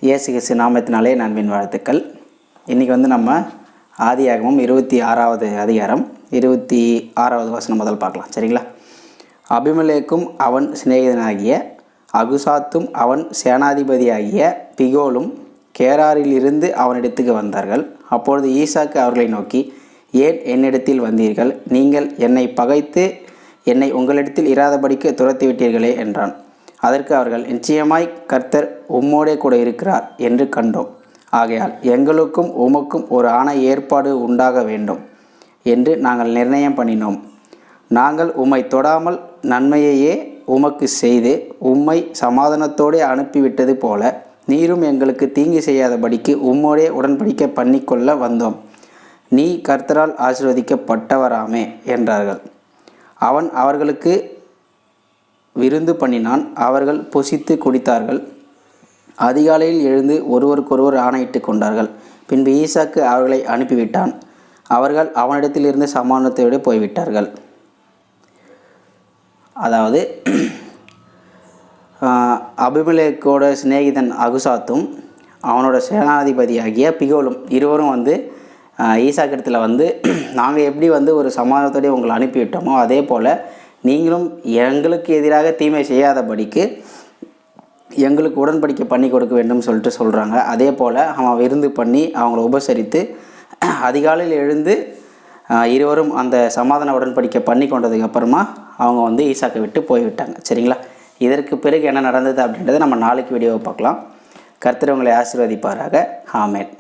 இயேசு கிறிஸ்து நாமத்தினாலே நண்பின் வாழ்த்துக்கள். இன்றைக்கி நம்ம ஆதியாகமம் 26வது அதிகாரம் 26வது வசனம் முதல் பார்க்கலாம். சரிங்களா? அபிமெலேக்கும் அவன் சிநேகிதனாகிய அகுசாத்தும் அவன் சேனாதிபதியாகிய பிகோலும் கேராரிலிருந்து அவனிடத்துக்கு வந்தார்கள். அப்பொழுது ஈசாக்கு அவர்களை நோக்கி, ஏன் என்னிடத்தில் வந்தீர்கள்? நீங்கள் என்னை பகைத்து என்னை உங்களிடத்தில் இராதபடிக்கு துரத்திவிட்டீர்களே என்றான். அதற்கு அவர்கள், நிச்சயமாய் கர்த்தர் உம்மோடே கூட இருக்கிறார் என்று கண்டோம். ஆகையால் எங்களுக்கும் உமக்கும் ஒரு ஆணை ஏற்பாடு உண்டாக வேண்டும் என்று நாங்கள் நிர்ணயம் பண்ணினோம். நாங்கள் உம்மை தொடாமல் நன்மையையே உமக்கு செய்து உம்மை சமாதானத்தோடு அனுப்பிவிட்டது போல நீரும் எங்களுக்கு தீங்கு செய்யாதபடிக்கு உம்மோடே உடன்படிக்கை பண்ணிக்கொள்ள வந்தோம். நீ கர்த்தரால் ஆசீர்வதிக்கப்பட்டவராமே என்றார்கள். அவன் அவர்களுக்கு விருந்து பண்ணினான். அவர்கள் புசித்து குடித்தார்கள். அதிகாலையில் எழுந்து ஒருவருக்கொருவர் ஆணையிட்டு கொண்டார்கள். பின்பு ஈசாக்கு அவர்களை அனுப்பிவிட்டான். அவர்கள் அவனிடத்திலிருந்து சமாதானத்தோடு போய்விட்டார்கள். அதாவது அபிமெலேக்கோட சிநேகிதன் அகுசாத்தும் அவனோட சேனாதிபதியாகிய பிகோலும் இருவரும் ஈசாக்கிடத்தில் நாங்கள் எப்படி ஒரு சமாதானத்தோடு உங்களை அனுப்பிவிட்டோமோ அதே போல் நீங்களும் எங்களுக்கு எதிராக தீமை செய்யாதபடிக்கு எங்களுக்கு உடன்படிக்கை பண்ணி கொடுக்க வேண்டும் சொல்கிறாங்க. அதே போல் அவன் விருந்து பண்ணி அவங்கள உபசரித்து அதிகாலையில் எழுந்து இருவரும் அந்த சமாதான உடன்படிக்கை பண்ணி கொண்டதுக்கப்புறமா அவங்க ஈசாக்கை விட்டு போய்விட்டாங்க. சரிங்களா? இதற்கு பிறகு என்ன நடந்தது அப்படின்றத நம்ம நாளைக்கு வீடியோவை பார்க்கலாம். கர்த்தர் உங்களை ஆசீர்வதிப்பாராக. ஆமென்.